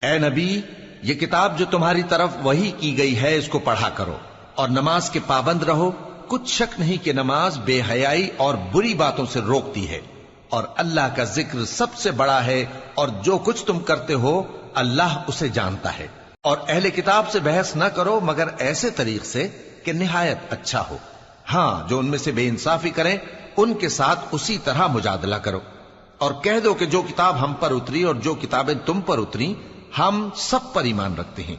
اے نبی، یہ کتاب جو تمہاری طرف وحی کی گئی ہے اس کو پڑھا کرو اور نماز کے پابند رہو۔ کچھ شک نہیں کہ نماز بے حیائی اور بری باتوں سے روکتی ہے، اور اللہ کا ذکر سب سے بڑا ہے، اور جو کچھ تم کرتے ہو اللہ اسے جانتا ہے۔ اور اہل کتاب سے بحث نہ کرو مگر ایسے طریق سے کہ نہایت اچھا ہو۔ ہاں، جو ان میں سے بے انصافی کریں ان کے ساتھ اسی طرح مجادلہ کرو، اور کہہ دو کہ جو کتاب ہم پر اتری اور جو کتابیں تم پر اتری ہم سب پر ایمان رکھتے ہیں،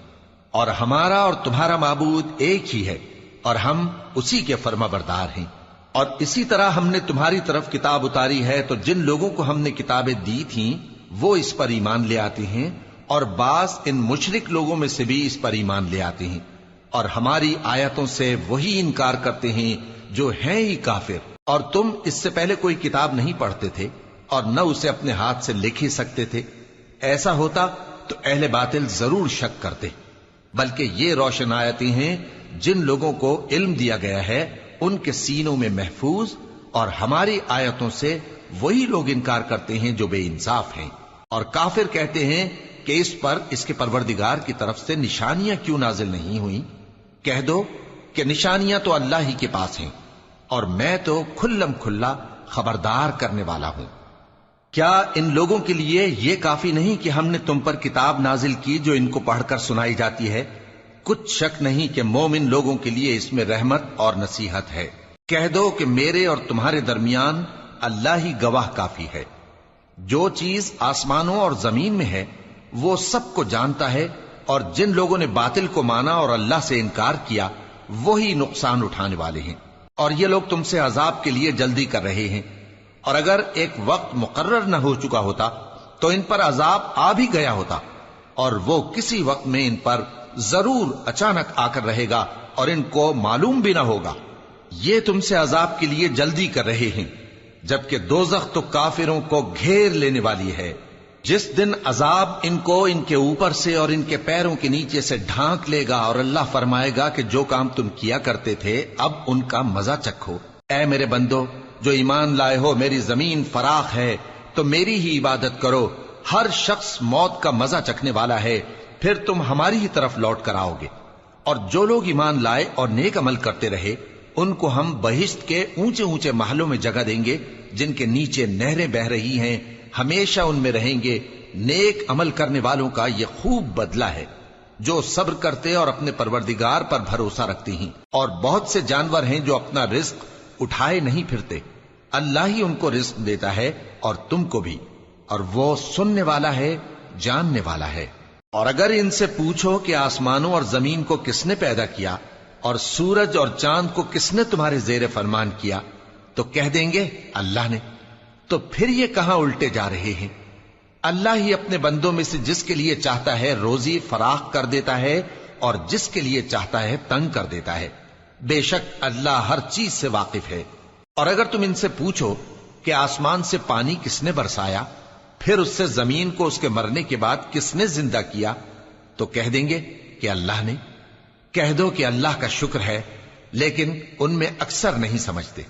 اور ہمارا اور تمہارا معبود ایک ہی ہے، اور ہم اسی کے فرما بردار ہیں۔ اور اسی طرح ہم نے تمہاری طرف کتاب اتاری ہے تو جن لوگوں کو ہم نے کتابیں دی تھیں وہ اس پر ایمان لے آتے ہیں، اور بعض ان مشرک لوگوں میں سے بھی اس پر ایمان لے آتے ہیں، اور ہماری آیتوں سے وہی انکار کرتے ہیں جو ہیں ہی کافر۔ اور تم اس سے پہلے کوئی کتاب نہیں پڑھتے تھے اور نہ اسے اپنے ہاتھ سے لکھ ہی سکتے تھے۔ ایسا ہوتا تو اہل باطل ضرور شک کرتے، بلکہ یہ روشن آیتیں ہیں جن لوگوں کو علم دیا گیا ہے ان کے سینوں میں محفوظ، اور ہماری آیتوں سے وہی لوگ انکار کرتے ہیں جو بے انصاف ہیں۔ اور کافر کہتے ہیں کہ اس پر اس کے پروردگار کی طرف سے نشانیاں کیوں نازل نہیں ہوئیں؟ کہہ دو کہ نشانیاں تو اللہ ہی کے پاس ہیں، اور میں تو کھلم کھلا خبردار کرنے والا ہوں۔ کیا ان لوگوں کے لیے یہ کافی نہیں کہ ہم نے تم پر کتاب نازل کی جو ان کو پڑھ کر سنائی جاتی ہے؟ کچھ شک نہیں کہ مومن لوگوں کے لیے اس میں رحمت اور نصیحت ہے۔ کہہ دو کہ میرے اور تمہارے درمیان اللہ ہی گواہ کافی ہے۔ جو چیز آسمانوں اور زمین میں ہے وہ سب کو جانتا ہے، اور جن لوگوں نے باطل کو مانا اور اللہ سے انکار کیا وہی نقصان اٹھانے والے ہیں۔ اور یہ لوگ تم سے عذاب کے لیے جلدی کر رہے ہیں، اور اگر ایک وقت مقرر نہ ہو چکا ہوتا تو ان پر عذاب آ بھی گیا ہوتا، اور وہ کسی وقت میں ان پر ضرور اچانک آ کر رہے گا اور ان کو معلوم بھی نہ ہوگا۔ یہ تم سے عذاب کے لیے جلدی کر رہے ہیں، جبکہ دوزخ تو کافروں کو گھیر لینے والی ہے۔ جس دن عذاب ان کو ان کے اوپر سے اور ان کے پیروں کے نیچے سے ڈھانک لے گا، اور اللہ فرمائے گا کہ جو کام تم کیا کرتے تھے اب ان کا مزہ چکھو۔ اے میرے بندو جو ایمان لائے ہو، میری زمین فراخ ہے تو میری ہی عبادت کرو۔ ہر شخص موت کا مزہ چکھنے والا ہے، پھر تم ہماری ہی طرف لوٹ کر آؤ گے۔ اور جو لوگ ایمان لائے اور نیک عمل کرتے رہے ان کو ہم بہشت کے اونچے اونچے محلوں میں جگہ دیں گے جن کے نیچے نہریں بہ رہی ہیں، ہمیشہ ان میں رہیں گے۔ نیک عمل کرنے والوں کا یہ خوب بدلہ ہے جو صبر کرتے اور اپنے پروردگار پر بھروسہ رکھتے ہیں۔ اور بہت سے جانور ہیں جو اپنا رزق اٹھائے نہیں پھرتے، اللہ ہی ان کو رزق دیتا ہے اور تم کو بھی، اور وہ سننے والا ہے، جاننے والا ہے۔ اور اگر ان سے پوچھو کہ آسمانوں اور زمین کو کس نے پیدا کیا اور سورج اور چاند کو کس نے تمہارے زیر فرمان کیا تو کہہ دیں گے اللہ نے۔ تو پھر یہ کہاں الٹے جا رہے ہیں؟ اللہ ہی اپنے بندوں میں سے جس کے لیے چاہتا ہے روزی فراخ کر دیتا ہے اور جس کے لیے چاہتا ہے تنگ کر دیتا ہے۔ بے شک اللہ ہر چیز سے واقف ہے۔ اور اگر تم ان سے پوچھو کہ آسمان سے پانی کس نے برسایا، پھر اس سے زمین کو اس کے مرنے کے بعد کس نے زندہ کیا تو کہہ دیں گے کہ اللہ نے۔ کہہ دو کہ اللہ کا شکر ہے، لیکن ان میں اکثر نہیں سمجھتے۔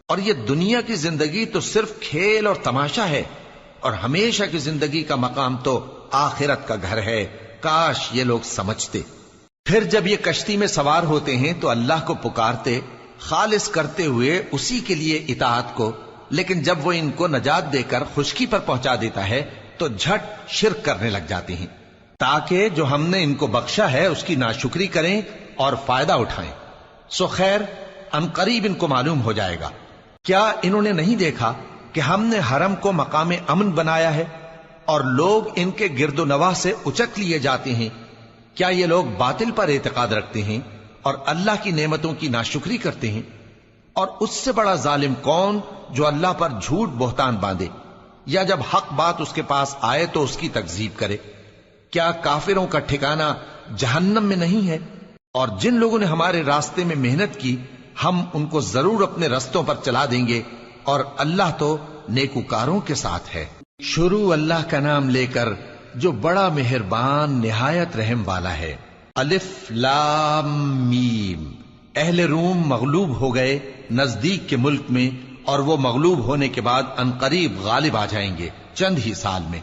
اور یہ دنیا کی زندگی تو صرف کھیل اور تماشا ہے، اور ہمیشہ کی زندگی کا مقام تو آخرت کا گھر ہے۔ کاش یہ لوگ سمجھتے۔ پھر جب یہ کشتی میں سوار ہوتے ہیں تو اللہ کو پکارتے خالص کرتے ہوئے اسی کے لیے اطاعت کو، لیکن جب وہ ان کو نجات دے کر خشکی پر پہنچا دیتا ہے تو جھٹ شرک کرنے لگ جاتے ہیں، تاکہ جو ہم نے ان کو بخشا ہے اس کی ناشکری کریں اور فائدہ اٹھائیں۔ سو خیر ان قریب ان کو معلوم ہو جائے گا۔ کیا انہوں نے نہیں دیکھا کہ ہم نے حرم کو مقام امن بنایا ہے اور لوگ ان کے گرد و نواح سے اچک لیے جاتے ہیں؟ کیا یہ لوگ باطل پر اعتقاد رکھتے ہیں اور اللہ کی نعمتوں کی ناشکری کرتے ہیں؟ اور اس سے بڑا ظالم کون جو اللہ پر جھوٹ بہتان باندھے، یا جب حق بات اس کے پاس آئے تو اس کی تکذیب کرے؟ کیا کافروں کا ٹھکانہ جہنم میں نہیں ہے؟ اور جن لوگوں نے ہمارے راستے میں محنت کی ہم ان کو ضرور اپنے رستوں پر چلا دیں گے، اور اللہ تو نیکوکاروں کے ساتھ ہے۔ شروع اللہ کا نام لے کر جو بڑا مہربان نہایت رحم والا ہے۔ الف لام میم۔ اہل روم مغلوب ہو گئے نزدیک کے ملک میں، اور وہ مغلوب ہونے کے بعد عنقریب غالب آ جائیں گے چند ہی سال میں۔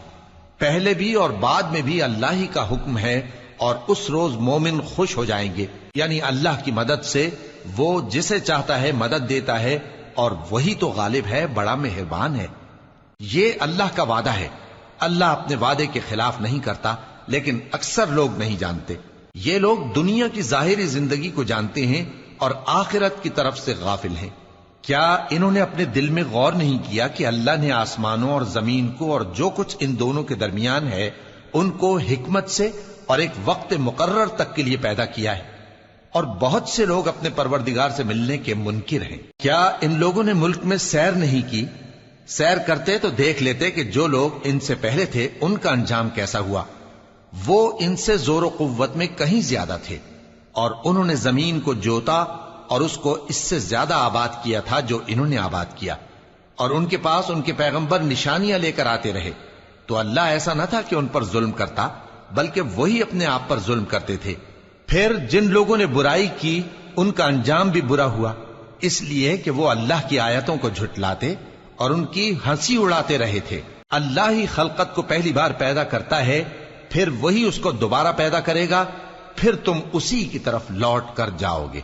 پہلے بھی اور بعد میں بھی اللہ ہی کا حکم ہے، اور اس روز مومن خوش ہو جائیں گے، یعنی اللہ کی مدد سے وہ جسے چاہتا ہے مدد دیتا ہے، اور وہی تو غالب ہے، بڑا مہربان ہے۔ یہ اللہ کا وعدہ ہے، اللہ اپنے وعدے کے خلاف نہیں کرتا، لیکن اکثر لوگ نہیں جانتے۔ یہ لوگ دنیا کی ظاہری زندگی کو جانتے ہیں اور آخرت کی طرف سے غافل ہیں۔ کیا انہوں نے اپنے دل میں غور نہیں کیا کہ اللہ نے آسمانوں اور زمین کو اور جو کچھ ان دونوں کے درمیان ہے ان کو حکمت سے اور ایک وقت مقرر تک کے لیے پیدا کیا ہے؟ اور بہت سے لوگ اپنے پروردگار سے ملنے کے منکر ہیں۔ کیا ان لوگوں نے ملک میں سیر نہیں کی؟ سیر کرتے تو دیکھ لیتے کہ جو لوگ ان سے پہلے تھے ان کا انجام کیسا ہوا۔ وہ ان سے زور و قوت میں کہیں زیادہ تھے، اور انہوں نے زمین کو جوتا اور اس کو اس سے زیادہ آباد کیا تھا جو انہوں نے آباد کیا، اور ان کے پاس ان کے پیغمبر نشانیاں لے کر آتے رہے، تو اللہ ایسا نہ تھا کہ ان پر ظلم کرتا، بلکہ وہی اپنے آپ پر ظلم کرتے تھے۔ پھر جن لوگوں نے برائی کی ان کا انجام بھی برا ہوا، اس لیے کہ وہ اللہ کی آیتوں کو جھٹلاتے اور ان کی ہنسی اڑاتے رہے تھے۔ اللہ ہی خلقت کو پہلی بار پیدا کرتا ہے، پھر وہی اس کو دوبارہ پیدا کرے گا، پھر تم اسی کی طرف لوٹ کر جاؤ گے۔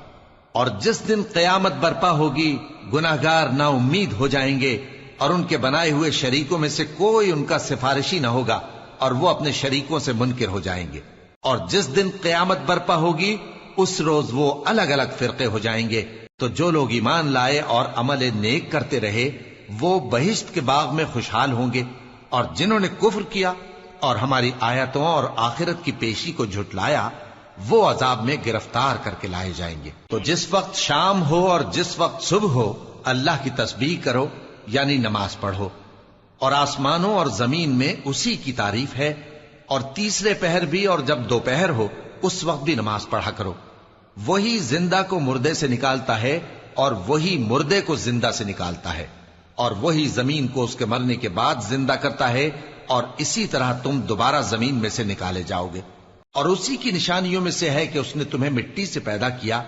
اور جس دن قیامت برپا ہوگی گناہگار نا امید ہو جائیں گے، اور ان کے بنائے ہوئے شریکوں میں سے کوئی ان کا سفارشی نہ ہوگا، اور وہ اپنے شریکوں سے منکر ہو جائیں گے۔ اور جس دن قیامت برپا ہوگی اس روز وہ الگ الگ فرقے ہو جائیں گے، تو جو لوگ ایمان لائے اور عمل نیک کرتے رہے وہ بہشت کے باغ میں خوشحال ہوں گے، اور جنہوں نے کفر کیا اور ہماری آیتوں اور آخرت کی پیشی کو جھٹلایا وہ عذاب میں گرفتار کر کے لائے جائیں گے۔ تو جس وقت شام ہو اور جس وقت صبح ہو اللہ کی تسبیح کرو، یعنی نماز پڑھو، اور آسمانوں اور زمین میں اسی کی تعریف ہے، اور تیسرے پہر بھی اور جب دوپہر ہو اس وقت بھی نماز پڑھا کرو۔ وہی زندہ کو مردے سے نکالتا ہے اور وہی مردے کو زندہ سے نکالتا ہے، اور وہی زمین کو اس کے مرنے کے بعد زندہ کرتا ہے، اور اسی طرح تم دوبارہ زمین میں سے نکالے جاؤ گے۔ اور اسی کی نشانیوں میں سے ہے کہ اس نے تمہیں مٹی سے پیدا کیا،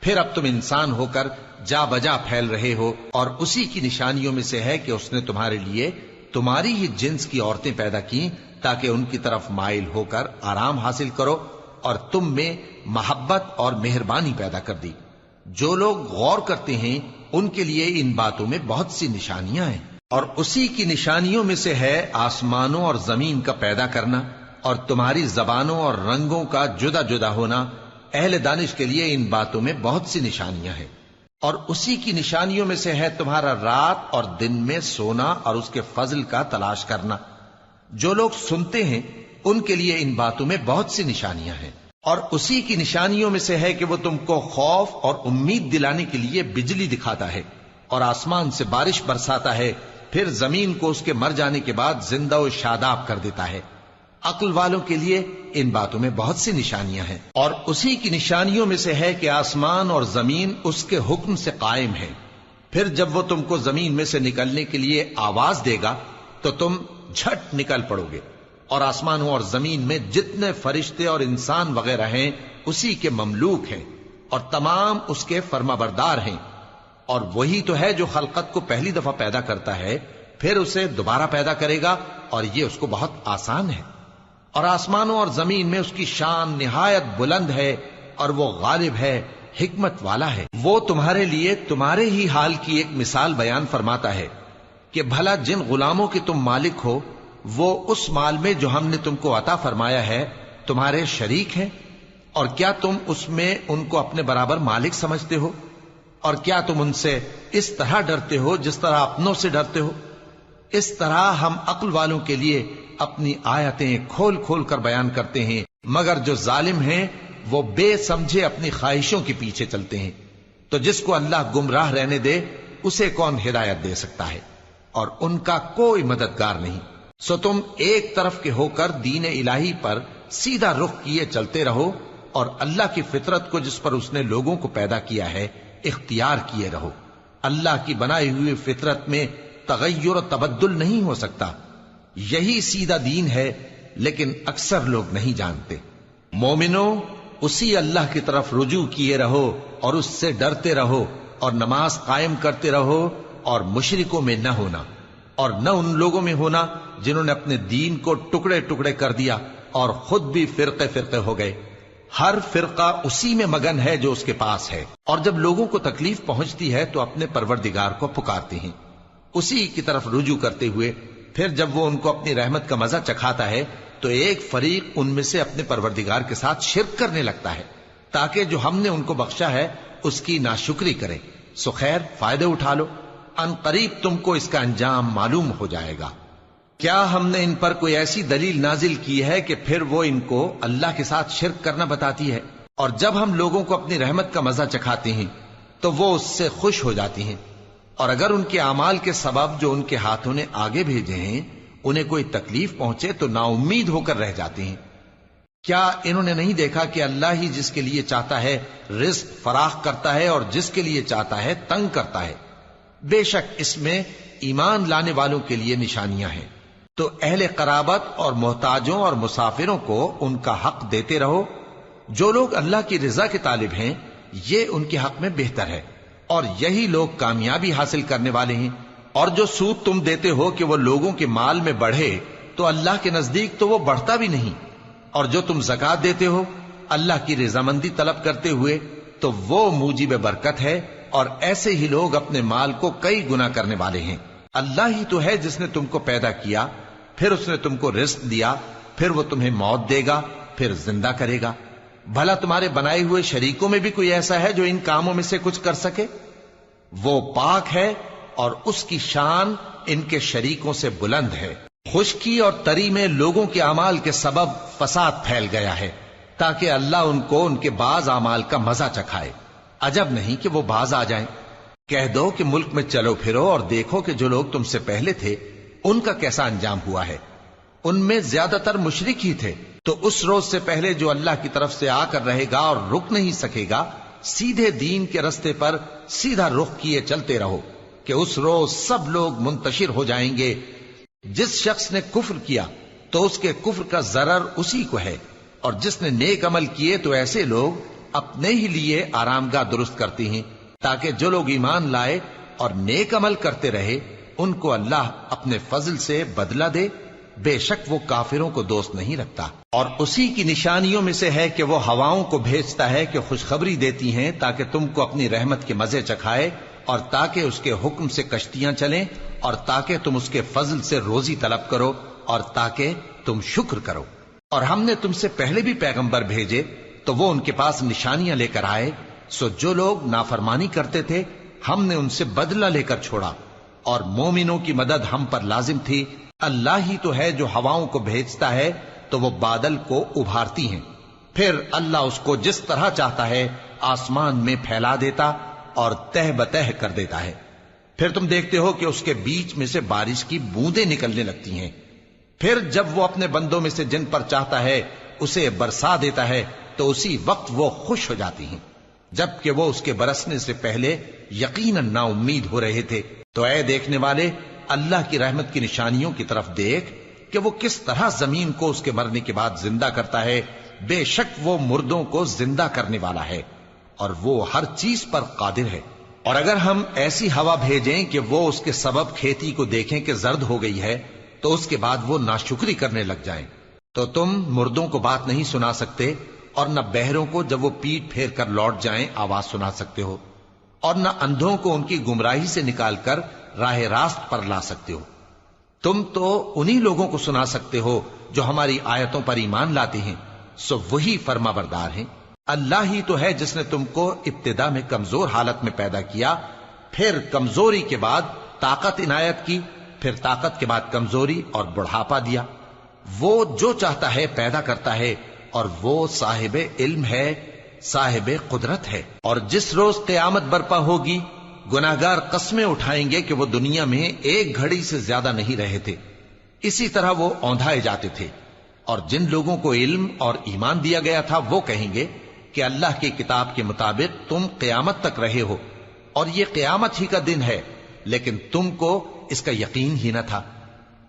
پھر اب تم انسان ہو کر جا بجا پھیل رہے ہو، اور اسی کی نشانیوں میں سے ہے کہ اس نے تمہارے لیے تمہاری ہی جنس کی عورتیں پیدا کی تاکہ ان کی طرف مائل ہو کر آرام حاصل کرو، اور تم میں محبت اور مہربانی پیدا کر دی۔ جو لوگ غور کرتے ہیں ان کے لیے ان باتوں میں بہت سی نشانیاں ہیں۔ اور اسی کی نشانیوں میں سے ہے آسمانوں اور زمین کا پیدا کرنا، اور تمہاری زبانوں اور رنگوں کا جدا جدا ہونا۔ اہل دانش کے لیے ان باتوں میں بہت سی نشانیاں ہیں۔ اور اسی کی نشانیوں میں سے ہے تمہارا رات اور دن میں سونا اور اس کے فضل کا تلاش کرنا۔ جو لوگ سنتے ہیں ان کے لیے ان باتوں میں بہت سی نشانیاں ہیں۔ اور اسی کی نشانیوں میں سے ہے کہ وہ تم کو خوف اور امید دلانے کے لیے بجلی دکھاتا ہے، اور آسمان سے بارش برساتا ہے، پھر زمین کو اس کے مر جانے کے بعد زندہ و شاداب کر دیتا ہے۔ عقل والوں کے لیے ان باتوں میں بہت سی نشانیاں ہیں۔ اور اسی کی نشانیوں میں سے ہے کہ آسمان اور زمین اس کے حکم سے قائم ہے، پھر جب وہ تم کو زمین میں سے نکلنے کے لیے آواز دے گا تو تم جھٹ نکل پڑو گے۔ اور آسمانوں اور زمین میں جتنے فرشتے اور انسان وغیرہ ہیں اسی کے مملوک ہیں، اور تمام اس کے فرما بردار ہیں۔ اور وہی تو ہے جو خلقت کو پہلی دفعہ پیدا کرتا ہے، پھر اسے دوبارہ پیدا کرے گا، اور یہ اس کو بہت آسان ہے۔ اور آسمانوں اور زمین میں اس کی شان نہایت بلند ہے، اور وہ غالب ہے، حکمت والا ہے۔ وہ تمہارے لیے تمہارے ہی حال کی ایک مثال بیان فرماتا ہے کہ بھلا جن غلاموں کے تم مالک ہو وہ اس مال میں جو ہم نے تم کو عطا فرمایا ہے تمہارے شریک ہیں، اور کیا تم اس میں ان کو اپنے برابر مالک سمجھتے ہو؟ اور کیا تم ان سے اس طرح ڈرتے ہو جس طرح اپنوں سے ڈرتے ہو؟ اس طرح ہم عقل والوں کے لیے اپنی آیتیں کھول کھول کر بیان کرتے ہیں، مگر جو ظالم ہیں وہ بے سمجھے اپنی خواہشوں کے پیچھے چلتے ہیں۔ تو جس کو اللہ گمراہ رہنے دے اسے کون ہدایت دے سکتا ہے، اور ان کا کوئی مددگار نہیں۔ سو تم ایک طرف کے ہو کر دین الہی پر سیدھا رخ کیے چلتے رہو، اور اللہ کی فطرت کو جس پر اس نے لوگوں کو پیدا کیا ہے اختیار کیے رہو۔ اللہ کی بنائی ہوئی فطرت میں تغیر و تبدل نہیں ہو سکتا، یہی سیدھا دین ہے، لیکن اکثر لوگ نہیں جانتے۔ مومنو، اسی اللہ کی طرف رجوع کیے رہو اور اس سے ڈرتے رہو، اور نماز قائم کرتے رہو، اور مشرکوں میں نہ ہونا۔ اور نہ ان لوگوں میں ہونا جنہوں نے اپنے دین کو ٹکڑے ٹکڑے کر دیا اور خود بھی فرقے فرقے ہو گئے۔ ہر فرقہ اسی میں مگن ہے جو اس کے پاس ہے، اور جب لوگوں کو تکلیف پہنچتی ہے تو اپنے پروردگار کو پکارتے ہیں، اسی کی طرف رجوع کرتے ہوئے پھر جب وہ ان کو اپنی رحمت کا مزہ چکھاتا ہے تو ایک فریق ان میں سے اپنے پروردگار کے ساتھ شرک کرنے لگتا ہے تاکہ جو ہم نے ان کو بخشا ہے اس کی ناشکری کرے۔ سو خیر، فائدے اٹھا لو، ان قریب تم کو اس کا انجام معلوم ہو جائے گا۔ کیا ہم نے ان پر کوئی ایسی دلیل نازل کی ہے کہ پھر وہ ان کو اللہ کے ساتھ شرک کرنا بتاتی ہے؟ اور جب ہم لوگوں کو اپنی رحمت کا مزہ چکھاتے ہیں تو وہ اس سے خوش ہو جاتی ہیں، اور اگر ان کے اعمال کے سبب جو ان کے ہاتھوں نے آگے بھیجے ہیں انہیں کوئی تکلیف پہنچے تو نا امید ہو کر رہ جاتے ہیں۔ کیا انہوں نے نہیں دیکھا کہ اللہ ہی جس کے لیے چاہتا ہے رزق فراخ کرتا ہے اور جس کے لیے چاہتا ہے تنگ کرتا ہے؟ بے شک اس میں ایمان لانے والوں کے لیے نشانیاں ہیں۔ تو اہل قرابت اور محتاجوں اور مسافروں کو ان کا حق دیتے رہو۔ جو لوگ اللہ کی رضا کے طالب ہیں یہ ان کے حق میں بہتر ہے، اور یہی لوگ کامیابی حاصل کرنے والے ہیں۔ اور جو سود تم دیتے ہو کہ وہ لوگوں کے مال میں بڑھے تو اللہ کے نزدیک تو وہ بڑھتا بھی نہیں، اور جو تم زکوٰۃ دیتے ہو اللہ کی رضامندی طلب کرتے ہوئے تو وہ موجب برکت ہے، اور ایسے ہی لوگ اپنے مال کو کئی گنا کرنے والے ہیں۔ اللہ ہی تو ہے جس نے تم کو پیدا کیا، پھر اس نے تم کو رزق دیا، پھر وہ تمہیں موت دے گا، پھر زندہ کرے گا۔ بھلا تمہارے بنائے ہوئے شریکوں میں بھی کوئی ایسا ہے جو ان کاموں میں سے کچھ کر سکے؟ وہ پاک ہے اور اس کی شان ان کے شریکوں سے بلند ہے۔ خشکی اور تری میں لوگوں کے اعمال کے سبب فساد پھیل گیا ہے تاکہ اللہ ان کو ان کے بعض اعمال کا مزہ چکھائے۔ عجب نہیں کہ وہ باز آ جائیں۔ کہہ دو کہ ملک میں چلو پھرو اور دیکھو کہ جو لوگ تم سے پہلے تھے ان کا کیسا انجام ہوا ہے۔ ان میں زیادہ تر مشرک ہی تھے، تو اس روز سے پہلے جو اللہ کی طرف سے آ کر رہے گا اور رک نہیں سکے گا، سیدھے دین کے رستے پر سیدھا رخ کیے چلتے رہو کہ اس روز سب لوگ منتشر ہو جائیں گے۔ جس شخص نے کفر کیا تو اس کے کفر کا ضرر اسی کو ہے، اور جس نے نیک عمل کیے تو ایسے لوگ اپنے ہی لیے آرام گاہ درست کرتے ہیں تاکہ جو لوگ ایمان لائے اور نیک عمل کرتے رہے ان کو اللہ اپنے فضل سے بدلہ دے۔ بے شک وہ کافروں کو دوست نہیں رکھتا۔ اور اسی کی نشانیوں میں سے ہے کہ وہ ہواؤں کو بھیجتا ہے کہ خوشخبری دیتی ہیں تاکہ تم کو اپنی رحمت کے مزے چکھائے، اور تاکہ اس کے حکم سے کشتیاں چلیں، اور تاکہ تم اس کے فضل سے روزی طلب کرو، اور تاکہ تم شکر کرو۔ اور ہم نے تم سے پہلے بھی پیغمبر بھیجے تو وہ ان کے پاس نشانیاں لے کر آئے، سو جو لوگ نافرمانی کرتے تھے ہم نے ان سے بدلہ لے کر چھوڑا، اور مومنوں کی مدد ہم پر لازم تھی۔ اللہ ہی تو ہے جو ہواؤں کو بھیجتا ہے تو وہ بادل کو ابھارتی ہیں، پھر اللہ اس کو جس طرح چاہتا ہے آسمان میں پھیلا دیتا اور تہ بتہ کر دیتا ہے۔ پھر تم دیکھتے ہو کہ اس کے بیچ میں سے بارش کی بوندیں نکلنے لگتی ہیں، پھر جب وہ اپنے بندوں میں سے جن پر چاہتا ہے اسے برسا دیتا ہے تو اسی وقت وہ خوش ہو جاتی ہیں، جبکہ وہ اس کے برسنے سے پہلے یقیناً نا امید ہو رہے تھے۔ تو اے دیکھنے والے، اللہ کی رحمت کی نشانیوں کی طرف دیکھ کہ وہ کس طرح زمین کو اس کے مرنے کے بعد زندہ کرتا ہے۔ بے شک وہ مردوں کو زندہ کرنے والا ہے اور وہ ہر چیز پر قادر ہے۔ اور اگر ہم ایسی ہوا بھیجیں کہ وہ اس کے سبب کھیتی کو دیکھیں کہ زرد ہو گئی ہے تو اس کے بعد وہ ناشکری کرنے لگ جائیں، تو تم مردوں کو بات نہیں سنا سکتے، اور نہ بہروں کو جب وہ پیٹ پھیر کر لوٹ جائیں آواز سنا سکتے ہو، اور نہ اندھوں کو ان کی گمراہی سے نکال کر راہ راست پر لا سکتے ہو۔ تم تو انہی لوگوں کو سنا سکتے ہو جو ہماری آیتوں پر ایمان لاتے ہیں، سو وہی فرما بردار ہیں۔ اللہ ہی تو ہے جس نے تم کو ابتدا میں کمزور حالت میں پیدا کیا، پھر کمزوری کے بعد طاقت عنایت کی، پھر طاقت کے بعد کمزوری اور بڑھاپا دیا۔ وہ جو چاہتا ہے پیدا کرتا ہے، اور وہ صاحب علم ہے، صاحب قدرت ہے۔ اور جس روز قیامت برپا ہوگی گناہگار قسمیں اٹھائیں گے کہ وہ دنیا میں ایک گھڑی سے زیادہ نہیں رہے تھے، اسی طرح وہ اوندھائے جاتے تھے۔ اور جن لوگوں کو علم اور ایمان دیا گیا تھا وہ کہیں گے کہ اللہ کی کتاب کے مطابق تم قیامت تک رہے ہو، اور یہ قیامت ہی کا دن ہے، لیکن تم کو اس کا یقین ہی نہ تھا۔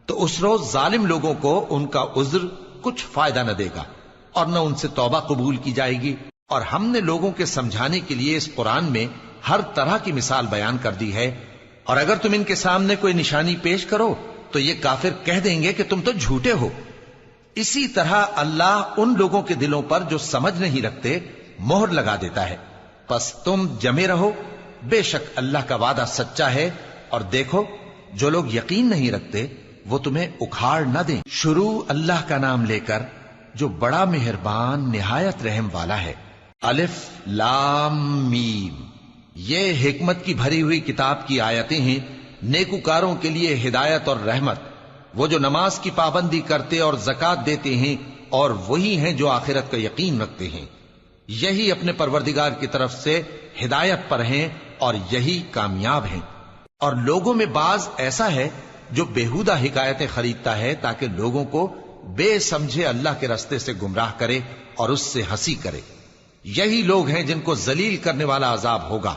تو اس روز ظالم لوگوں کو ان کا عذر کچھ فائدہ نہ دے گا، اور نہ ان سے توبہ قبول کی جائے گی۔ اور ہم نے لوگوں کے سمجھانے کے لیے اس قرآن میں ہر طرح کی مثال بیان کر دی ہے، اور اگر تم ان کے سامنے کوئی نشانی پیش کرو تو یہ کافر کہہ دیں گے کہ تم تو جھوٹے ہو۔ اسی طرح اللہ ان لوگوں کے دلوں پر جو سمجھ نہیں رکھتے مہر لگا دیتا ہے۔ پس تم جمے رہو، بے شک اللہ کا وعدہ سچا ہے، اور دیکھو جو لوگ یقین نہیں رکھتے وہ تمہیں اکھاڑ نہ دیں۔ شروع اللہ کا نام لے کر جو بڑا مہربان نہایت رحم والا ہے۔ الف لام میم، یہ حکمت کی بھری ہوئی کتاب کی آیتیں ہیں، نیکوکاروں کے لیے ہدایت اور رحمت، وہ جو نماز کی پابندی کرتے اور زکوٰۃ دیتے ہیں، اور وہی ہیں جو آخرت کا یقین رکھتے ہیں، یہی اپنے پروردگار کی طرف سے ہدایت پر ہیں اور یہی کامیاب ہیں۔ اور لوگوں میں بعض ایسا ہے جو بیہودہ حکایتیں خریدتا ہے تاکہ لوگوں کو بے سمجھے اللہ کے رستے سے گمراہ کرے اور اس سے ہنسی کرے۔ یہی لوگ ہیں جن کو ذلیل کرنے والا عذاب ہوگا،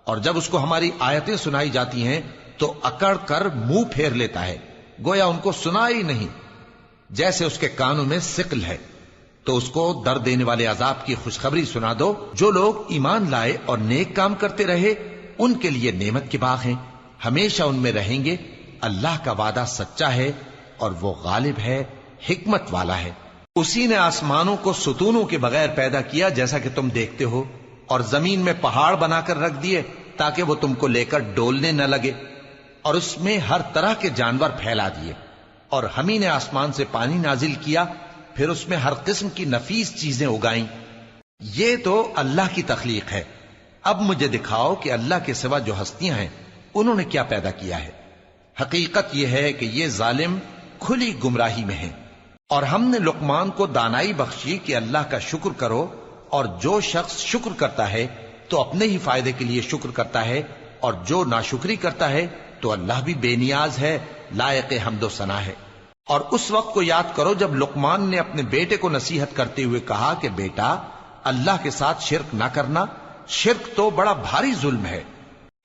اور جب اس کو ہماری آیتیں سنائی جاتی ہیں تو اکڑ کر منہ پھیر لیتا ہے، گویا ان کو سنا ہی نہیں، جیسے اس کے کانوں میں ثقل ہے۔ تو اس کو درد دینے والے عذاب کی خوشخبری سنا دو۔ جو لوگ ایمان لائے اور نیک کام کرتے رہے ان کے لیے نعمت کے باغ ہیں، ہمیشہ ان میں رہیں گے۔ اللہ کا وعدہ سچا ہے اور وہ غالب ہے، حکمت والا ہے۔ اسی نے آسمانوں کو ستونوں کے بغیر پیدا کیا جیسا کہ تم دیکھتے ہو، اور زمین میں پہاڑ بنا کر رکھ دیے تاکہ وہ تم کو لے کر ڈولنے نہ لگے، اور اس میں ہر طرح کے جانور پھیلا دیے، اور ہم ہی نے آسمان سے پانی نازل کیا، پھر اس میں ہر قسم کی نفیس چیزیں اگائیں۔ یہ تو اللہ کی تخلیق ہے۔ اب مجھے دکھاؤ کہ اللہ کے سوا جو ہستیاں ہیں انہوں نے کیا پیدا کیا ہے۔ حقیقت یہ ہے کہ یہ ظالم کھلی گمراہی میں ہیں۔ اور ہم نے لقمان کو دانائی بخشی کہ اللہ کا شکر کرو، اور جو شخص شکر کرتا ہے تو اپنے ہی فائدے کے لیے شکر کرتا ہے، اور جو ناشکری کرتا ہے تو اللہ بھی بے نیاز ہے، لائق حمد و ثنا ہے۔ اور اس وقت کو یاد کرو جب لقمان نے اپنے بیٹے کو نصیحت کرتے ہوئے کہا کہ بیٹا، اللہ کے ساتھ شرک نہ کرنا، شرک تو بڑا بھاری ظلم ہے۔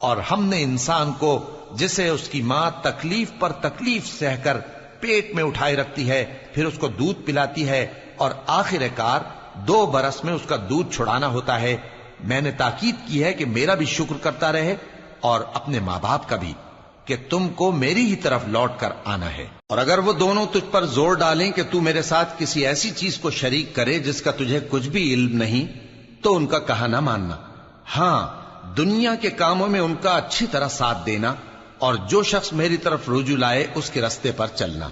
اور ہم نے انسان کو جسے اس کی ماں تکلیف پر تکلیف سہ کر پیٹ میں اٹھائے رکھتی ہے، پھر اس کو دودھ پلاتی ہے، اور آخر کار 2 برس میں اس کا دودھ چھڑانا ہوتا ہے، میں نے تاکید کی ہے کہ میرا بھی شکر کرتا رہے اور اپنے ماں باپ کا بھی، کہ تم کو میری ہی طرف لوٹ کر آنا ہے۔ اور اگر وہ دونوں تجھ پر زور ڈالیں کہ تو میرے ساتھ کسی ایسی چیز کو شریک کرے جس کا تجھے کچھ بھی علم نہیں، تو ان کا کہا نہ ماننا، ہاں دنیا کے کاموں میں ان کا اچھی طرح ساتھ دینا، اور جو شخص میری طرف رجوع لائے اس کے رستے پر چلنا،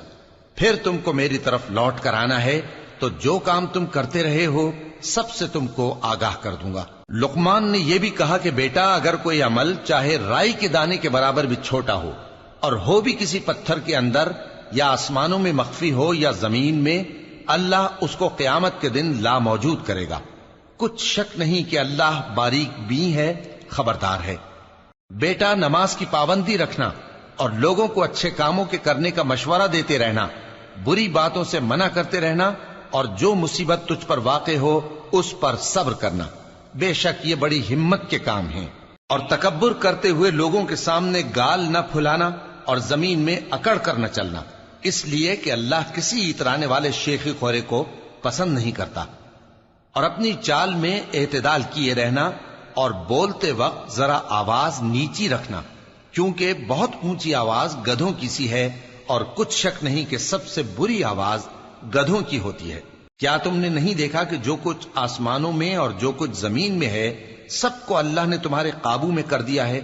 پھر تم کو میری طرف لوٹ کر آنا ہے، تو جو کام تم کرتے رہے ہو سب سے تم کو آگاہ کر دوں گا۔ لقمان نے یہ بھی کہا کہ بیٹا، اگر کوئی عمل چاہے رائی کے دانے کے برابر بھی چھوٹا ہو، اور ہو بھی کسی پتھر کے اندر یا آسمانوں میں مخفی ہو یا زمین میں، اللہ اس کو قیامت کے دن لا موجود کرے گا۔ کچھ شک نہیں کہ اللہ باریک بین ہے، خبردار ہے۔ بیٹا، نماز کی پابندی رکھنا اور لوگوں کو اچھے کاموں کے کرنے کا مشورہ دیتے رہنا، بری باتوں سے منع کرتے رہنا، اور جو مصیبت تجھ پر واقع ہو اس پر صبر کرنا، بے شک یہ بڑی ہمت کے کام ہیں۔ اور تکبر کرتے ہوئے لوگوں کے سامنے گال نہ پھلانا اور زمین میں اکڑ کر نہ چلنا، اس لیے کہ اللہ کسی اترانے والے شیخی خورے کو پسند نہیں کرتا۔ اور اپنی چال میں اعتدال کیے رہنا، اور بولتے وقت ذرا آواز نیچی رکھنا، کیونکہ بہت اونچی آواز گدھوں کی سی ہے، اور کچھ شک نہیں کہ سب سے بری آواز گدھوں کی ہوتی ہے۔ کیا تم نے نہیں دیکھا کہ جو کچھ آسمانوں میں اور جو کچھ زمین میں ہے سب کو اللہ نے تمہارے قابو میں کر دیا ہے،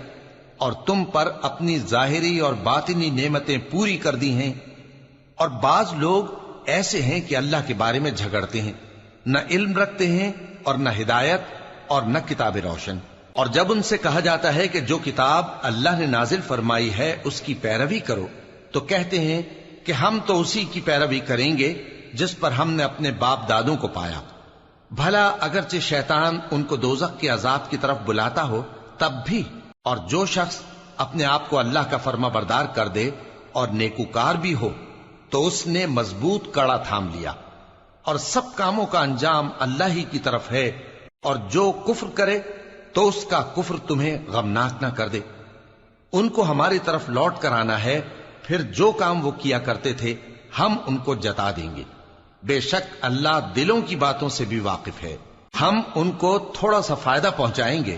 اور تم پر اپنی ظاہری اور باطنی نعمتیں پوری کر دی ہیں۔ اور بعض لوگ ایسے ہیں کہ اللہ کے بارے میں جھگڑتے ہیں، نہ علم رکھتے ہیں اور نہ ہدایت اور نہ کتاب روشن۔ اور جب ان سے کہا جاتا ہے کہ جو کتاب اللہ نے نازل فرمائی ہے اس کی پیروی کرو، تو کہتے ہیں کہ ہم تو اسی کی پیروی کریں گے جس پر ہم نے اپنے باپ دادوں کو پایا۔ بھلا اگرچہ شیطان ان کو دوزخ کے عذاب کی طرف بلاتا ہو تب بھی۔ اور جو شخص اپنے آپ کو اللہ کا فرما بردار کر دے اور نیکوکار بھی ہو تو اس نے مضبوط کڑا تھام لیا، اور سب کاموں کا انجام اللہ ہی کی طرف ہے۔ اور جو کفر کرے تو اس کا کفر تمہیں غمناک نہ کر دے۔ ان کو ہماری طرف لوٹ کر آنا ہے، پھر جو کام وہ کیا کرتے تھے ہم ان کو جتا دیں گے۔ بے شک اللہ دلوں کی باتوں سے بھی واقف ہے۔ ہم ان کو تھوڑا سا فائدہ پہنچائیں گے،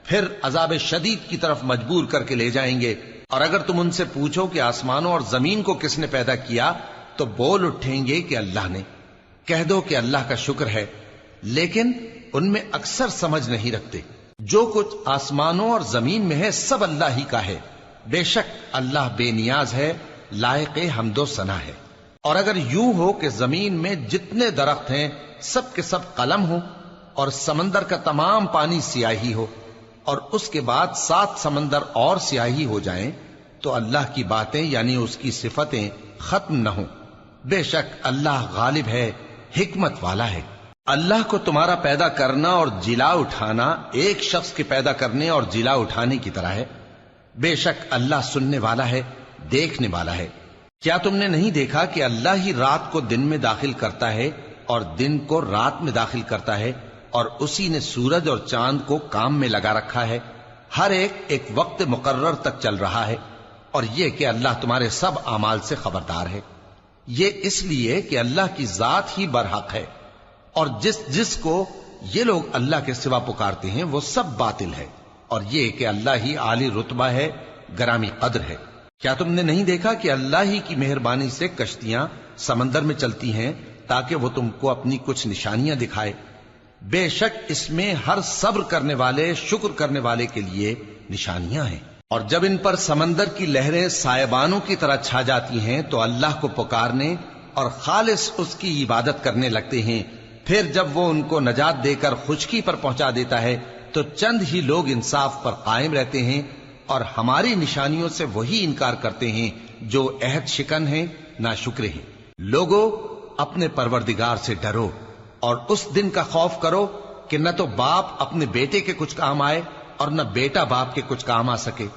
پھر عذاب شدید کی طرف مجبور کر کے لے جائیں گے۔ اور اگر تم ان سے پوچھو کہ آسمانوں اور زمین کو کس نے پیدا کیا تو بول اٹھیں گے کہ اللہ نے۔ کہہ دو کہ اللہ کا شکر ہے، لیکن ان میں اکثر سمجھ نہیں رکھتے۔ جو کچھ آسمانوں اور زمین میں ہے سب اللہ ہی کا ہے، بے شک اللہ بے نیاز ہے، لائق حمد و ثنا ہے۔ اور اگر یوں ہو کہ زمین میں جتنے درخت ہیں سب کے سب قلم ہو، اور سمندر کا تمام پانی سیاہی ہو، اور اس کے بعد 7 سمندر اور سیاہی ہو جائیں، تو اللہ کی باتیں یعنی اس کی صفتیں ختم نہ ہوں۔ بے شک اللہ غالب ہے، حکمت والا ہے۔ اللہ کو تمہارا پیدا کرنا اور جلا اٹھانا ایک شخص کے پیدا کرنے اور جلا اٹھانے کی طرح ہے۔ بے شک اللہ سننے والا ہے، دیکھنے والا ہے۔ کیا تم نے نہیں دیکھا کہ اللہ ہی رات کو دن میں داخل کرتا ہے اور دن کو رات میں داخل کرتا ہے، اور اسی نے سورج اور چاند کو کام میں لگا رکھا ہے، ہر ایک وقت مقرر تک چل رہا ہے، اور یہ کہ اللہ تمہارے سب اعمال سے خبردار ہے۔ یہ اس لیے کہ اللہ کی ذات ہی برحق ہے، اور جس کو یہ لوگ اللہ کے سوا پکارتے ہیں وہ سب باطل ہے، اور یہ کہ اللہ ہی عالی رتبہ ہے، گرامی قدر ہے۔ کیا تم نے نہیں دیکھا کہ اللہ ہی کی مہربانی سے کشتیاں سمندر میں چلتی ہیں تاکہ وہ تم کو اپنی کچھ نشانیاں دکھائے؟ بے شک اس میں ہر صبر کرنے والے، شکر کرنے والے کے لیے نشانیاں ہیں۔ اور جب ان پر سمندر کی لہریں سائبانوں کی طرح چھا جاتی ہیں تو اللہ کو پکارنے اور خالص اس کی عبادت کرنے لگتے ہیں، پھر جب وہ ان کو نجات دے کر خشکی پر پہنچا دیتا ہے تو چند ہی لوگ انصاف پر قائم رہتے ہیں، اور ہماری نشانیوں سے وہی انکار کرتے ہیں جو عہد شکن ہیں، ناشکرے ہیں۔ لوگو اپنے پروردگار سے ڈرو اور اس دن کا خوف کرو کہ نہ تو باپ اپنے بیٹے کے کچھ کام آئے اور نہ بیٹا باپ کے کچھ کام آ سکے۔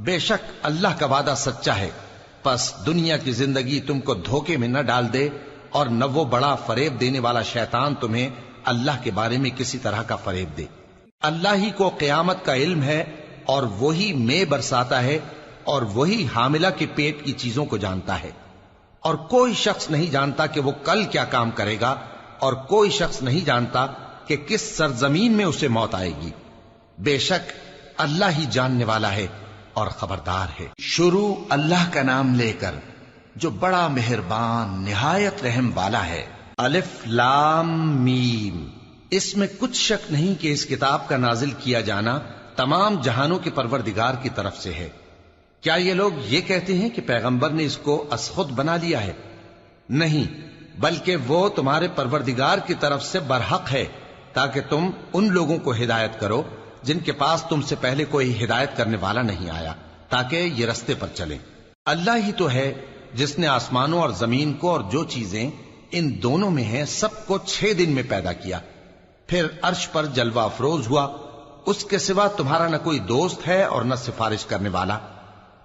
بے شک اللہ کا وعدہ سچا ہے، پس دنیا کی زندگی تم کو دھوکے میں نہ ڈال دے، اور نہ وہ بڑا فریب دینے والا شیطان تمہیں اللہ کے بارے میں کسی طرح کا فریب دے۔ اللہ ہی کو قیامت کا علم ہے، اور وہی میں برساتا ہے، اور وہی حاملہ کے پیٹ کی چیزوں کو جانتا ہے، اور کوئی شخص نہیں جانتا کہ وہ کل کیا کام کرے گا، اور کوئی شخص نہیں جانتا کہ کس سرزمین میں اسے موت آئے گی۔ بے شک اللہ ہی جاننے والا ہے اور خبردار ہے۔ شروع اللہ کا نام لے کر جو بڑا مہربان نہایت رحم والا ہے۔ الف لام میم۔ اس میں کچھ شک نہیں کہ اس کتاب کا نازل کیا جانا تمام جہانوں کے پروردگار کی طرف سے ہے۔ کیا یہ لوگ یہ کہتے ہیں کہ پیغمبر نے اس کو از خود بنا لیا ہے؟ نہیں، بلکہ وہ تمہارے پروردگار کی طرف سے برحق ہے، تاکہ تم ان لوگوں کو ہدایت کرو جن کے پاس تم سے پہلے کوئی ہدایت کرنے والا نہیں آیا، تاکہ یہ رستے پر چلیں۔ اللہ ہی تو ہے جس نے آسمانوں اور زمین کو اور جو چیزیں ان دونوں میں ہیں سب کو 6 دن میں پیدا کیا، پھر عرش پر جلوہ افروز ہوا۔ اس کے سوا تمہارا نہ کوئی دوست ہے اور نہ سفارش کرنے والا۔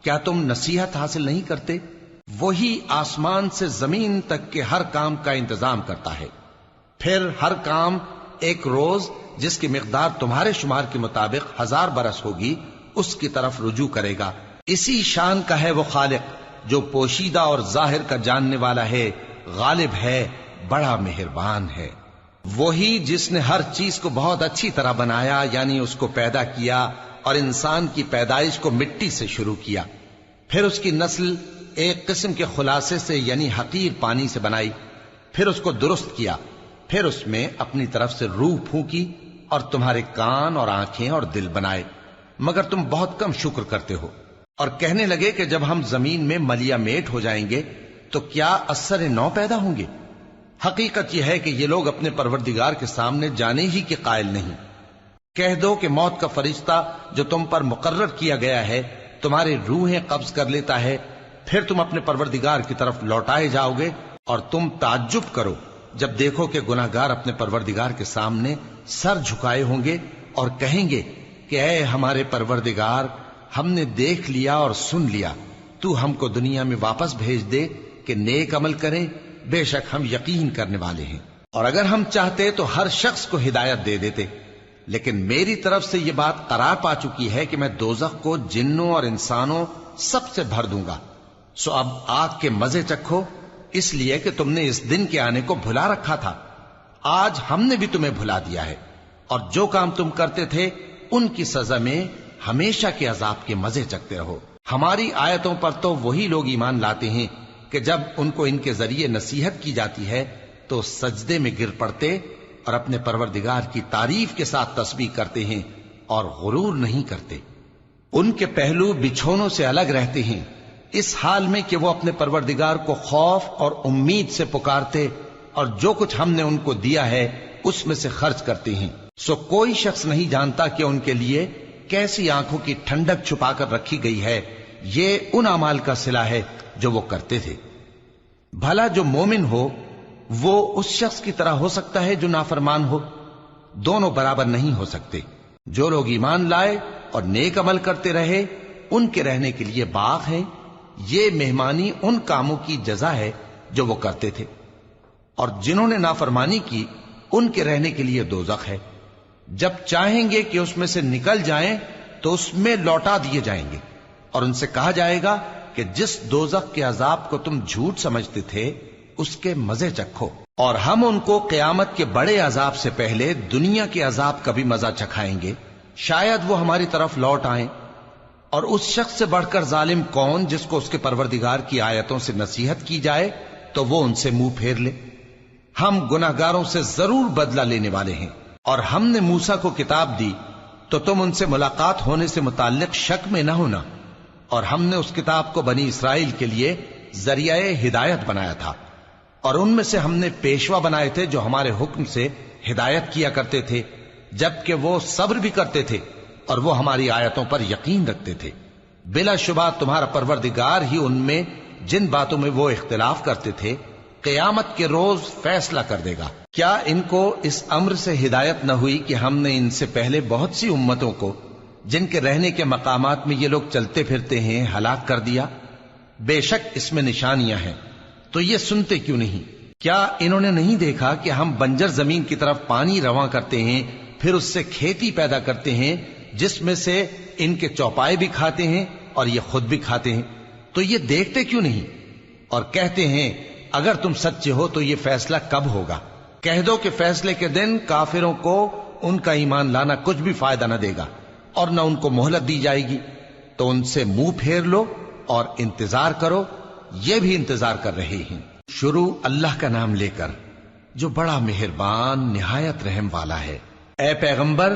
کیا تم نصیحت حاصل نہیں کرتے؟ وہی آسمان سے زمین تک کے ہر کام کا انتظام کرتا ہے، پھر ہر کام ایک روز جس کی مقدار تمہارے شمار کے مطابق 1000 برس ہوگی اس کی طرف رجوع کرے گا۔ اسی شان کا ہے وہ خالق جو پوشیدہ اور ظاہر کا جاننے والا ہے، غالب ہے، بڑا مہربان ہے۔ وہی جس نے ہر چیز کو بہت اچھی طرح بنایا، یعنی اس کو پیدا کیا، اور انسان کی پیدائش کو مٹی سے شروع کیا، پھر اس کی نسل ایک قسم کے خلاصے سے یعنی حقیر پانی سے بنائی، پھر اس کو درست کیا، پھر اس میں اپنی طرف سے روح پھونکی، اور تمہارے کان اور آنکھیں اور دل بنائے، مگر تم بہت کم شکر کرتے ہو۔ اور کہنے لگے کہ جب ہم زمین میں ملیا میٹ ہو جائیں گے تو کیا اثر نو پیدا ہوں گے؟ حقیقت یہ ہے کہ یہ لوگ اپنے پروردگار کے سامنے جانے ہی کے قائل نہیں۔ کہہ دو کہ موت کا فرشتہ جو تم پر مقرر کیا گیا ہے تمہاری روحیں قبض کر لیتا ہے، پھر تم اپنے پروردگار کی طرف لوٹائے جاؤ گے، اور تم تعجب کرو جب دیکھو کہ گناہگار اپنے پروردگار کے سامنے سر جھکائے ہوں گے اور کہیں گے کہ اے ہمارے پروردگار، ہم نے دیکھ لیا اور سن لیا، تو ہم کو دنیا میں واپس بھیج دے کہ نیک عمل کریں، بے شک ہم یقین کرنے والے ہیں۔ اور اگر ہم چاہتے تو ہر شخص کو ہدایت دے دیتے، لیکن میری طرف سے یہ بات قرار پا چکی ہے کہ میں دوزخ کو جنوں اور انسانوں سب سے بھر دوں گا، سو اب آگ کے مزے چکھو، اس لیے کہ تم نے اس دن کے آنے کو بھلا رکھا تھا۔ آج ہم نے بھی تمہیں بھلا دیا ہے، اور جو کام تم کرتے تھے ان کی سزا میں ہمیشہ کے عذاب کے مزے چکھتے رہو۔ ہماری آیتوں پر تو وہی لوگ ایمان لاتے ہیں کہ جب ان کو ان کے ذریعے نصیحت کی جاتی ہے تو سجدے میں گر پڑتے اور اپنے پروردگار کی تعریف کے ساتھ تسبیح کرتے ہیں اور غرور نہیں کرتے۔ ان کے پہلو بچھونوں سے الگ رہتے ہیں، اس حال میں کہ وہ اپنے پروردگار کو خوف اور امید سے پکارتے اور جو کچھ ہم نے ان کو دیا ہے اس میں سے خرچ کرتے ہیں۔ سو کوئی شخص نہیں جانتا کہ ان کے لیے کیسی آنکھوں کی ٹھنڈک چھپا کر رکھی گئی ہے، یہ ان اعمال کا صلہ ہے جو وہ کرتے تھے۔ بھلا جو مومن ہو وہ اس شخص کی طرح ہو سکتا ہے جو نافرمان ہو؟ دونوں برابر نہیں ہو سکتے۔ جو لوگ ایمان لائے اور نیک عمل کرتے رہے ان کے رہنے کے لیے باغ ہے، یہ مہمانی ان کاموں کی جزا ہے جو وہ کرتے تھے، اور جنہوں نے نافرمانی کی ان کے رہنے کے لیے دوزخ ہے، جب چاہیں گے کہ اس میں سے نکل جائیں تو اس میں لوٹا دیے جائیں گے، اور ان سے کہا جائے گا کہ جس دوزخ کے عذاب کو تم جھوٹ سمجھتے تھے اس کے مزے چکھو، اور ہم ان کو قیامت کے بڑے عذاب سے پہلے دنیا کے عذاب کا بھی مزہ چکھائیں گے، شاید وہ ہماری طرف لوٹ آئیں۔ اور اس شخص سے بڑھ کر ظالم کون جس کو اس کے پروردگار کی آیتوں سے نصیحت کی جائے تو وہ ان سے منہ پھیر لے۔ ہم گناہگاروں سے ضرور بدلہ لینے والے ہیں، اور ہم نے موسیٰ کو کتاب دی تو تم ان سے ملاقات ہونے سے متعلق شک میں نہ ہونا، اور ہم نے اس کتاب کو بنی اسرائیل کے لیے ذریعہ ہدایت بنایا تھا، اور ان میں سے ہم نے پیشوا بنائے تھے جو ہمارے حکم سے ہدایت کیا کرتے تھے، جبکہ وہ صبر بھی کرتے تھے اور وہ ہماری آیتوں پر یقین رکھتے تھے۔ بلا شبہ تمہارا پروردگار ہی ان میں جن باتوں میں وہ اختلاف کرتے تھے قیامت کے روز فیصلہ کر دے گا۔ کیا ان کو اس امر سے ہدایت نہ ہوئی کہ ہم نے ان سے پہلے بہت سی امتوں کو جن کے رہنے کے مقامات میں یہ لوگ چلتے پھرتے ہیں ہلاک کر دیا؟ بے شک اس میں نشانیاں ہیں، تو یہ سنتے کیوں نہیں؟ کیا انہوں نے نہیں دیکھا کہ ہم بنجر زمین کی طرف پانی رواں کرتے ہیں، پھر اس سے کھیتی پیدا کرتے ہیں جس میں سے ان کے چوپائے بھی کھاتے ہیں اور یہ خود بھی کھاتے ہیں؟ تو یہ دیکھتے کیوں نہیں؟ اور کہتے ہیں اگر تم سچے ہو تو یہ فیصلہ کب ہوگا؟ کہہ دو کہ فیصلے کے دن کافروں کو ان کا ایمان لانا کچھ بھی فائدہ نہ دے گا اور نہ ان کو مہلت دی جائے گی، تو ان سے منہ پھیر لو اور انتظار کرو، یہ بھی انتظار کر رہے ہیں۔ شروع اللہ کا نام لے کر جو بڑا مہربان نہایت رحم والا ہے۔ اے پیغمبر،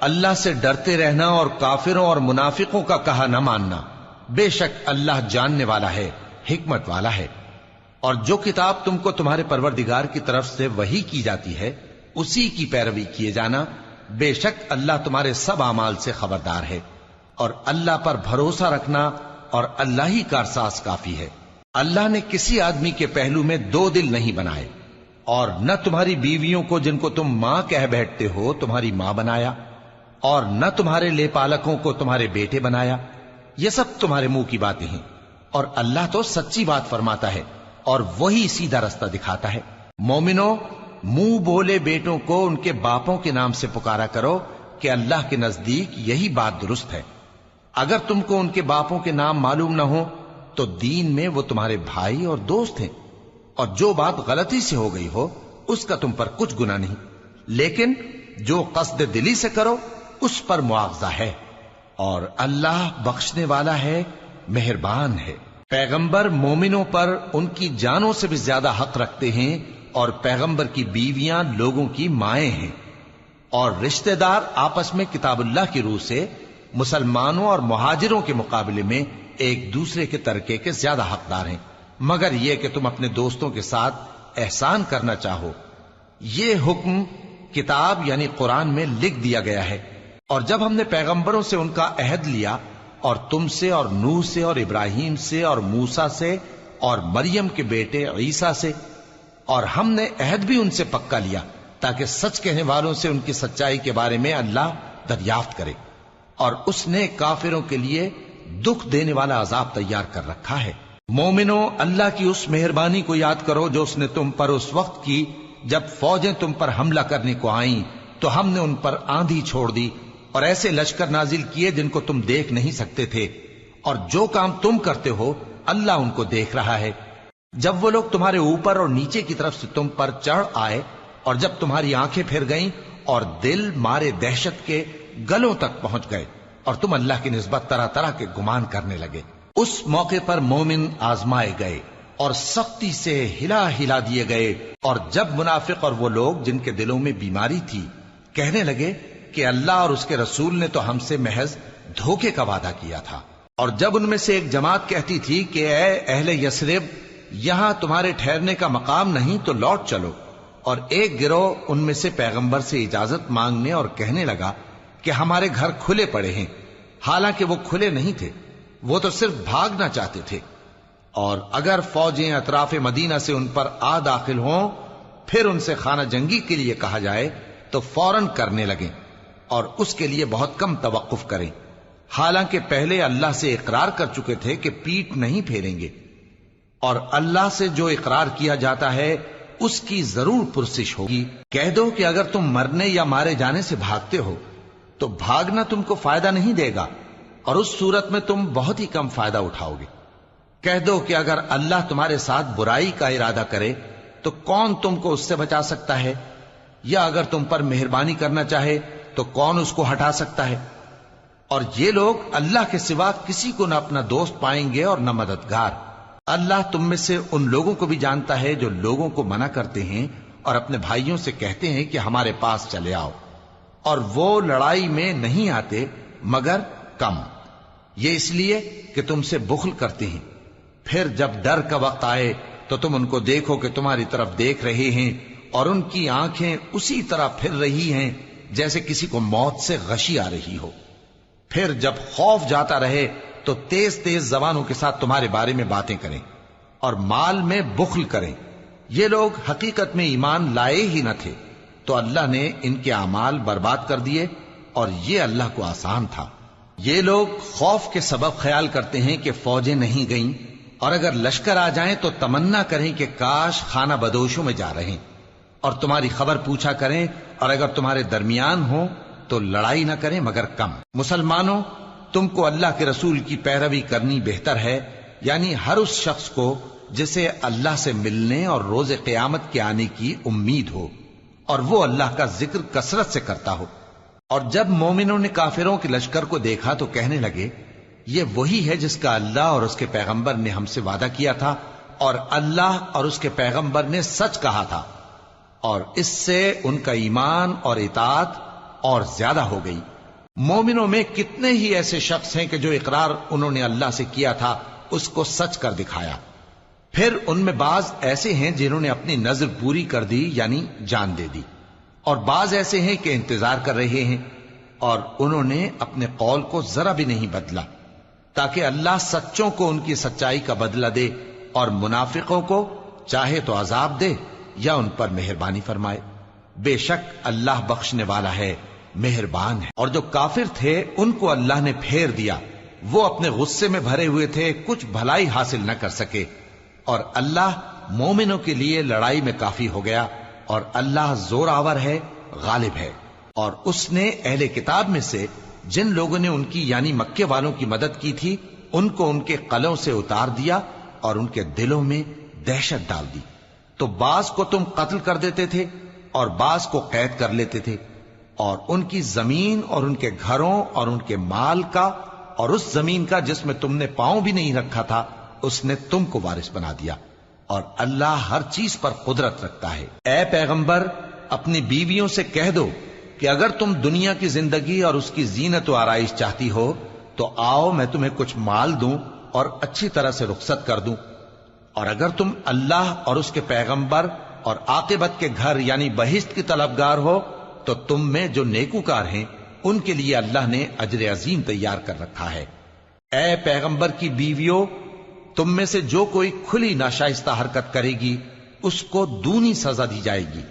اللہ سے ڈرتے رہنا اور کافروں اور منافقوں کا کہا نہ ماننا، بے شک اللہ جاننے والا ہے، حکمت والا ہے۔ اور جو کتاب تم کو تمہارے پروردگار کی طرف سے وحی کی جاتی ہے اسی کی پیروی کیے جانا، بے شک اللہ تمہارے سب اعمال سے خبردار ہے۔ اور اللہ پر بھروسہ رکھنا اور اللہ ہی کارساز کافی ہے۔ اللہ نے کسی آدمی کے پہلو میں دو دل نہیں بنائے، اور نہ تمہاری بیویوں کو جن کو تم ماں کہہ بیٹھتے ہو تمہاری ماں بنایا، اور نہ تمہارے لے پالکوں کو تمہارے بیٹے بنایا، یہ سب تمہارے منہ کی باتیں ہیں، اور اللہ تو سچی بات فرماتا ہے اور وہی سیدھا رستہ دکھاتا ہے۔ مومنو، منہ بولے بیٹوں کو ان کے باپوں کے نام سے پکارا کرو کہ اللہ کے نزدیک یہی بات درست ہے۔ اگر تم کو ان کے باپوں کے نام معلوم نہ ہو تو دین میں وہ تمہارے بھائی اور دوست ہیں، اور جو بات غلطی سے ہو گئی ہو اس کا تم پر کچھ گناہ نہیں، لیکن جو قصد دلی سے کرو اس پر معاوضہ ہے، اور اللہ بخشنے والا ہے، مہربان ہے۔ پیغمبر مومنوں پر ان کی جانوں سے بھی زیادہ حق رکھتے ہیں، اور پیغمبر کی بیویاں لوگوں کی مائیں ہیں، اور رشتہ دار آپس میں کتاب اللہ کی روح سے مسلمانوں اور مہاجروں کے مقابلے میں ایک دوسرے کے ترکے کے زیادہ حقدار ہیں، مگر یہ کہ تم اپنے دوستوں کے ساتھ احسان کرنا چاہو۔ یہ حکم کتاب یعنی قرآن میں لکھ دیا گیا ہے۔ اور جب ہم نے پیغمبروں سے ان کا عہد لیا، اور تم سے اور نوح سے اور ابراہیم سے اور موسیٰ سے اور مریم کے بیٹے عیسیٰ سے، اور ہم نے عہد بھی ان سے پکا لیا تاکہ سچ کہنے والوں سے ان کی سچائی کے بارے میں اللہ دریافت کرے، اور اس نے کافروں کے لیے دکھ دینے والا عذاب تیار کر رکھا ہے۔ مومنو، اللہ کی اس مہربانی کو یاد کرو جو اس نے تم پر اس وقت کی جب فوجیں تم پر حملہ کرنے کو آئیں تو ہم نے ان پر آندھی چھوڑ دی اور ایسے لشکر نازل کیے جن کو تم دیکھ نہیں سکتے تھے، اور جو کام تم کرتے ہو اللہ ان کو دیکھ رہا ہے۔ جب وہ لوگ تمہارے اوپر اور نیچے کی طرف سے تم پر چڑھ آئے، اور جب تمہاری آنکھیں پھر گئیں اور دل مارے دہشت کے گلوں تک پہنچ گئے اور تم اللہ کی نسبت طرح طرح کے گمان کرنے لگے۔ اس موقع پر مومن آزمائے گئے اور سختی سے ہلا ہلا دیے گئے، اور جب منافق اور وہ لوگ جن کے دلوں میں بیماری تھی کہنے لگے کہ اللہ اور اس کے رسول نے تو ہم سے محض دھوکے کا وعدہ کیا تھا، اور جب ان میں سے ایک جماعت کہتی تھی کہ اے اہل یثرب، یہاں تمہارے ٹھہرنے کا مقام نہیں تو لوٹ چلو، اور ایک گروہ ان میں سے پیغمبر سے اجازت مانگنے اور کہنے لگا کہ ہمارے گھر کھلے پڑے ہیں، حالانکہ وہ کھلے نہیں تھے، وہ تو صرف بھاگنا چاہتے تھے، اور اگر فوجیں اطراف مدینہ سے ان پر آ داخل ہوں پھر ان سے خانہ جنگی کے لیے کہا جائے تو فوراً کرنے لگیں، اور اس کے لیے بہت کم توقف کریں، حالانکہ پہلے اللہ سے اقرار کر چکے تھے کہ پیٹ نہیں پھیریں گے، اور اللہ سے جو اقرار کیا جاتا ہے اس کی ضرور پرسش ہوگی۔ کہہ دو کہ اگر تم مرنے یا مارے جانے سے بھاگتے ہو تو بھاگنا تم کو فائدہ نہیں دے گا، اور اس صورت میں تم بہت ہی کم فائدہ اٹھاؤ گے۔ کہہ دو کہ اگر اللہ تمہارے ساتھ برائی کا ارادہ کرے تو کون تم کو اس سے بچا سکتا ہے، یا اگر تم پر مہربانی کرنا چاہے تو کون اس کو ہٹا سکتا ہے؟ اور یہ لوگ اللہ کے سوا کسی کو نہ اپنا دوست پائیں گے اور نہ مددگار۔ اللہ تم میں سے ان لوگوں کو بھی جانتا ہے جو لوگوں کو منع کرتے ہیں اور اپنے بھائیوں سے کہتے ہیں کہ ہمارے پاس چلے آؤ، اور وہ لڑائی میں نہیں آتے مگر کم، یہ اس لیے کہ تم سے بخل کرتے ہیں۔ پھر جب ڈر کا وقت آئے تو تم ان کو دیکھو کہ تمہاری طرف دیکھ رہے ہیں، اور ان کی آنکھیں اسی طرح پھر رہی ہیں جیسے کسی کو موت سے غشی آ رہی ہو۔ پھر جب خوف جاتا رہے تو تیز تیز زبانوں کے ساتھ تمہارے بارے میں باتیں کریں اور مال میں بخل کریں۔ یہ لوگ حقیقت میں ایمان لائے ہی نہ تھے، تو اللہ نے ان کے اعمال برباد کر دیے، اور یہ اللہ کو آسان تھا۔ یہ لوگ خوف کے سبب خیال کرتے ہیں کہ فوجیں نہیں گئیں، اور اگر لشکر آ جائیں تو تمنا کریں کہ کاش خانہ بدوشوں میں جا رہے، اور تمہاری خبر پوچھا کریں، اور اگر تمہارے درمیان ہوں تو لڑائی نہ کریں مگر کم۔ مسلمانوں، تم کو اللہ کے رسول کی پیروی کرنی بہتر ہے، یعنی ہر اس شخص کو جسے اللہ سے ملنے اور روز قیامت کے آنے کی امید ہو، اور وہ اللہ کا ذکر کثرت سے کرتا ہو۔ اور جب مومنوں نے کافروں کے لشکر کو دیکھا تو کہنے لگے یہ وہی ہے جس کا اللہ اور اس کے پیغمبر نے ہم سے وعدہ کیا تھا، اور اللہ اور اس کے پیغمبر نے سچ کہا تھا، اور اس سے ان کا ایمان اور اطاعت اور زیادہ ہو گئی۔ مومنوں میں کتنے ہی ایسے شخص ہیں کہ جو اقرار انہوں نے اللہ سے کیا تھا اس کو سچ کر دکھایا، پھر ان میں بعض ایسے ہیں جنہوں نے اپنی نظر پوری کر دی یعنی جان دے دی، اور بعض ایسے ہیں کہ انتظار کر رہے ہیں، اور انہوں نے اپنے قول کو ذرا بھی نہیں بدلا، تاکہ اللہ سچوں کو ان کی سچائی کا بدلہ دے، اور منافقوں کو چاہے تو عذاب دے یا ان پر مہربانی فرمائے۔ بے شک اللہ بخشنے والا ہے، مہربان ہے۔ اور جو کافر تھے ان کو اللہ نے پھیر دیا، وہ اپنے غصے میں بھرے ہوئے تھے، کچھ بھلائی حاصل نہ کر سکے، اور اللہ مومنوں کے لیے لڑائی میں کافی ہو گیا، اور اللہ زور آور ہے، غالب ہے۔ اور اس نے اہل کتاب میں سے جن لوگوں نے ان کی یعنی مکے والوں کی مدد کی تھی ان کو ان کے قلعوں سے اتار دیا اور ان کے دلوں میں دہشت ڈال دی، تو بعض کو تم قتل کر دیتے تھے اور بعض کو قید کر لیتے تھے، اور ان کی زمین اور ان کے گھروں اور ان کے مال کا اور اس زمین کا جس میں تم نے پاؤں بھی نہیں رکھا تھا اس نے تم کو وارث بنا دیا، اور اللہ ہر چیز پر قدرت رکھتا ہے۔ اے پیغمبر، اپنی بیویوں سے کہہ دو کہ اگر تم دنیا کی زندگی اور اس کی زینت و آرائش چاہتی ہو تو آؤ میں تمہیں کچھ مال دوں اور اچھی طرح سے رخصت کر دوں، اور اگر تم اللہ اور اس کے پیغمبر اور عاقبت کے گھر یعنی بہشت کی طلبگار ہو تو تم میں جو نیکوکار ہیں ان کے لیے اللہ نے اجر عظیم تیار کر رکھا ہے۔ اے پیغمبر کی بیویوں، تم میں سے جو کوئی کھلی ناشائستہ حرکت کرے گی اس کو دونی سزا دی جائے گی،